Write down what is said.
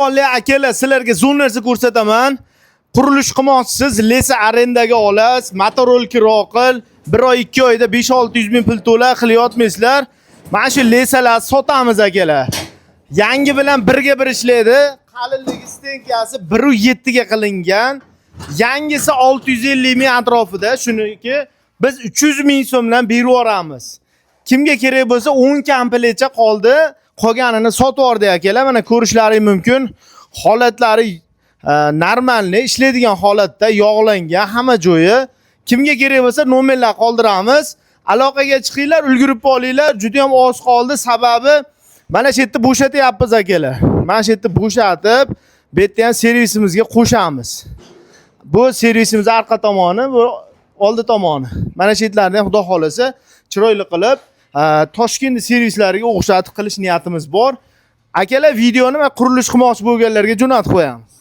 Olli akalar, sizlarga zo'r narsa ko'rsataman. Qurilish qilmoqchisiz, lesa arendaga olasiz, motorolka roqil, 1 oy 2 oyda 5-600 ming pul to'la qilyapsizlar. Mana shu lesalarni sotamiz akalar. Yangi bilan birga bir ishlaydi. Qalinligi stenkasi 1.7 ga qilingan. Yangisi 650 ming atrofida. Shuniki biz 300 ming so'mdan berib yuboramiz. Kimga kerak bo'lsa 10 kompletcha qoldi. Qolganini sotib yubordi akalar. Mana ko'rishlaringiz mumkin. Holatlari normalni, ishlaydigan holatda, yog'langan hamma joyi. Kimga kerak bo'lsa nomerlar qoldiramiz. Aloqaga chiqinglar, ulgurib olinglar. Juda ham oz qoldi. Sababi mana shu yerda bo'shatyapmiz akalar. Mana shu yerda bo'shatib, bu yerda ham servisimizga qo'shamiz. Bu servisimiz orqa tomoni, bu oldi tomoni. Mana shu yerlarni ham xudo xolasa chiroyli qilib Toshkent servislariga o'xshatib qilish niyatimiz bor. Akalar, videoni men qurilish qilmoqchi bo'lganlarga jo'natib qo'yamiz.